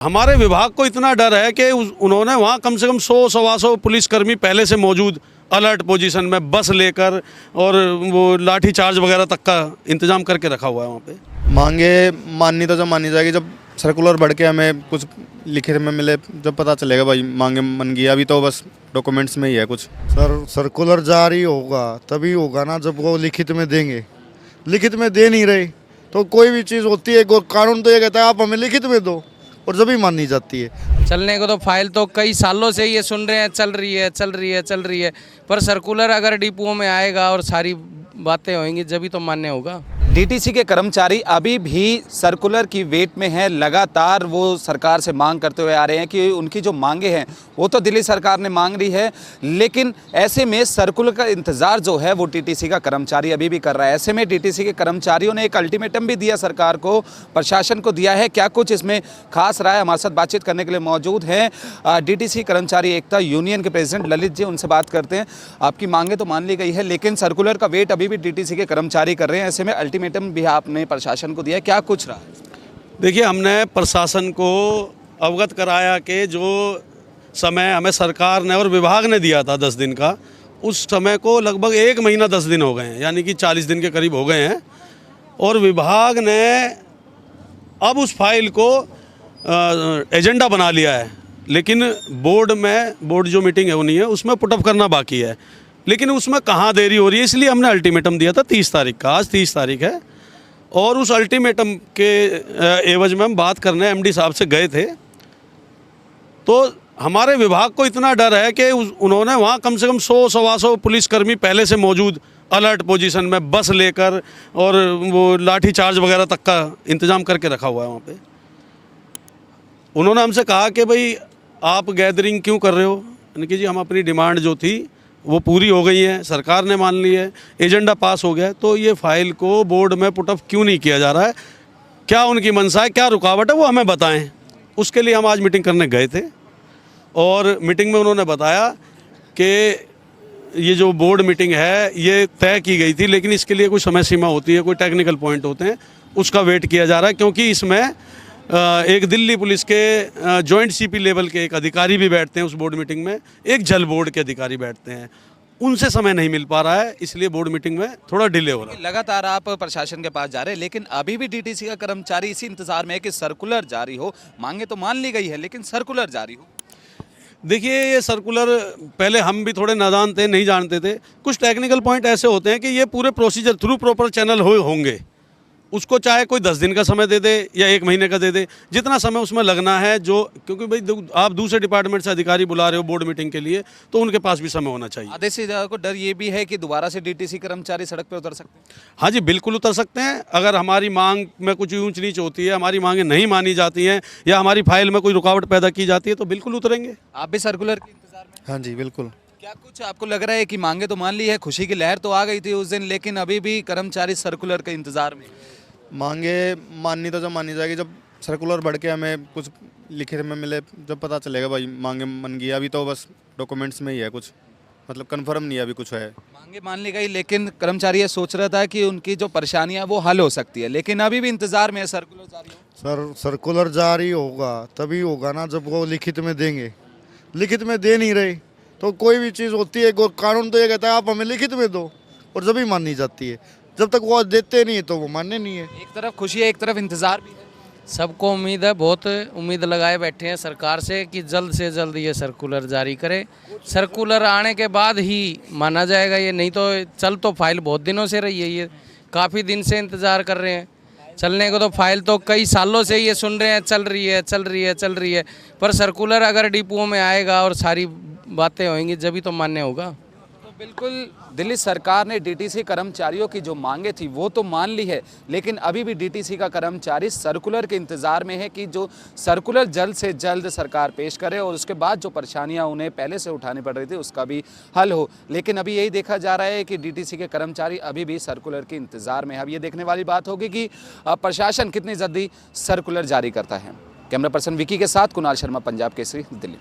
हमारे विभाग को इतना डर है कि उन्होंने वहाँ कम से कम 100-125 पुलिसकर्मी पहले से मौजूद अलर्ट पोजीशन में बस लेकर और वो लाठी चार्ज वगैरह तक का इंतजाम करके रखा हुआ है वहाँ पे। मांगे माननी तो जब मानी जाएगी जब सर्कुलर बढ़ के हमें कुछ लिखे में मिले, जब पता चलेगा भाई मांगे मन गई। अभी तो बस डॉक्यूमेंट्स में ही है कुछ। सर सर्कुलर जारी होगा तभी होगा ना जब वो लिखित में देंगे। लिखित में दे नहीं रहे तो कोई भी चीज़ होती है, कानून तो ये कहता है आप हमें लिखित में दो, और जब ही मानी जाती है। चलने को तो फाइल तो कई सालों से ये सुन रहे हैं, चल रही है, पर सर्कुलर अगर डिपुओं में आएगा और सारी बातें होंगी जब ही तो मान्य होगा। डीटीसी के कर्मचारी अभी भी सर्कुलर की वेट में हैं। लगातार वो सरकार से मांग करते हुए आ रहे हैं कि उनकी जो मांगे हैं वो तो दिल्ली सरकार ने मांग रही है, लेकिन ऐसे में सर्कुलर का इंतज़ार जो है वो डीटीसी का कर्मचारी अभी भी कर रहा है। ऐसे में डीटीसी के कर्मचारियों ने एक अल्टीमेटम भी दिया सरकार को, प्रशासन को दिया है। क्या कुछ इसमें खास रहा है, हमारे साथ बातचीत करने के लिए मौजूद हैं डीटीसी कर्मचारी एकता यूनियन के प्रेसिडेंट ललित जी। उनसे बात करते हैं। आपकी मांगे तो मान ली गई है, लेकिन सर्कुलर का वेट अभी भी डीटीसी के कर्मचारी कर रहे हैं। ऐसे में अल्टीमेटम भी आपने प्रशासन को दिया, क्या कुछ रहा है? देखिए, हमने प्रशासन को अवगत कराया कि जो समय हमें सरकार ने और विभाग ने दिया था 10 दिन का, उस समय को लगभग 1 महीना 10 दिन हो गए हैं, यानी कि 40 दिन के करीब हो गए हैं। और विभाग ने अब उस फाइल को एजेंडा बना लिया है, लेकिन बोर्ड जो मीटिंग होनी है उसमें पुटअप करना बाकी है। लेकिन उसमें कहाँ देरी हो रही है, इसलिए हमने अल्टीमेटम दिया था 30 तारीख का। आज 30 तारीख है और उस अल्टीमेटम के एवज में हम बात करने एमडी साहब से गए थे। तो हमारे विभाग को इतना डर है कि उन्होंने वहाँ कम से कम 100-125 पुलिसकर्मी पहले से मौजूद अलर्ट पोजीशन में बस लेकर और वो लाठी चार्ज वगैरह तक का इंतज़ाम करके रखा हुआ है वहाँ पे। उन्होंने हमसे कहा कि भाई आप गैदरिंग क्यों कर रहे हो? यानी कि जी हम अपनी डिमांड जो थी वो पूरी हो गई है, सरकार ने मान ली है, एजेंडा पास हो गया, तो ये फाइल को बोर्ड में पुटअप क्यों नहीं किया जा रहा है? क्या उनकी मंशा है, क्या रुकावट है, वो हमें बताएं। उसके लिए हम आज मीटिंग करने गए थे और मीटिंग में उन्होंने बताया कि ये जो बोर्ड मीटिंग है ये तय की गई थी, लेकिन इसके लिए कोई समय सीमा होती है, कोई टेक्निकल पॉइंट होते हैं, उसका वेट किया जा रहा है। क्योंकि इसमें एक दिल्ली पुलिस के जॉइंट सीपी लेवल के एक अधिकारी भी बैठते हैं उस बोर्ड मीटिंग में, एक जल बोर्ड के अधिकारी बैठते हैं, उनसे समय नहीं मिल पा रहा है, इसलिए बोर्ड मीटिंग में थोड़ा डिले हो रहा है। लगातार आप प्रशासन के पास जा रहे हैं, लेकिन अभी भी डीटीसी का कर्मचारी इसी इंतजार में है कि सर्कुलर जारी हो। मांगे तो मान ली गई है, लेकिन सर्कुलर जारी हो। देखिए, ये सर्कुलर पहले हम भी थोड़े नादान थे, नहीं जानते थे। कुछ टेक्निकल पॉइंट ऐसे होते हैं कि ये पूरे प्रोसीजर थ्रू प्रॉपर चैनल होंगे, उसको चाहे कोई 10 दिन का समय दे दे या 1 महीने का दे दे, जितना समय उसमें लगना है जो, क्योंकि भाई आप दूसरे डिपार्टमेंट से अधिकारी बुला रहे हो बोर्ड मीटिंग के लिए, तो उनके पास भी समय होना चाहिए। आधे से ज़्यादा को डर ये भी है कि दोबारा से डीटीसी कर्मचारी सड़क पर उतर सकते हैं। हाँ जी, बिल्कुल उतर सकते हैं। अगर हमारी मांग में कुछ ऊंच नीच होती है, हमारी मांगें नहीं मानी जाती हैं या हमारी फाइल में कोई रुकावट पैदा की जाती है, तो बिल्कुल उतरेंगे। आप भी सर्कुलर के इंतजार में? हाँ जी बिल्कुल। क्या कुछ आपको लग रहा है कि मांगे तो मान ली है, खुशी की लहर तो आ गई थी उस दिन, लेकिन अभी भी कर्मचारी सर्कुलर के इंतजार में? मांगे माननी तो जब मानी जाएगी जब सर्कुलर बढ़ के हमें कुछ लिखे में मिले, जब पता चलेगा भाई मांगे मन गई। अभी तो बस डॉक्यूमेंट्स में ही है कुछ, मतलब कंफर्म नहीं है अभी कुछ है। मांगे मान ली गई, लेकिन कर्मचारी ये सोच रहा था कि उनकी जो परेशानियां वो हल हो सकती है, लेकिन अभी भी इंतजार में है सर्कुलर जारी हो। सर सर्कुलर जारी होगा तभी होगा ना जब वो लिखित में देंगे। लिखित में दे नहीं रहे तो कोई भी चीज़ होती है, कानून तो ये कहता है आप हमें लिखित में दो, और जब ही मानी जाती है। जब तक वो देते नहीं है तो वो मानने नहीं है। एक तरफ खुशी है, एक तरफ इंतजार भी है। सबको उम्मीद है, बहुत उम्मीद लगाए बैठे हैं सरकार से कि जल्द से जल्द ये सर्कुलर जारी करे। सर्कुलर आने के बाद ही माना जाएगा ये, नहीं तो चल तो फाइल बहुत दिनों से रही है, ये काफ़ी दिन से इंतज़ार कर रहे हैं। चलने को तो फाइल तो कई सालों से ये सुन रहे हैं, चल रही है, पर सर्कुलर अगर डिपुओं में आएगा और सारी बातें होंगी जब ही तो मान्य होगा। बिल्कुल, दिल्ली सरकार ने डीटीसी कर्मचारियों की जो मांगे थी वो तो मान ली है, लेकिन अभी भी डीटीसी का कर्मचारी सर्कुलर के इंतज़ार में है कि जो सर्कुलर जल्द से जल्द सरकार पेश करे और उसके बाद जो परेशानियां उन्हें पहले से उठानी पड़ रही थी उसका भी हल हो। लेकिन अभी यही देखा जा रहा है कि डीटीसी के कर्मचारी अभी भी सर्कुलर के इंतज़ार में है। अब ये देखने वाली बात होगी कि प्रशासन कितनी जल्दी सर्कुलर जारी करता है। कैमरा पर्सन विकी के साथ कुणाल शर्मा, पंजाब केसरी, दिल्ली।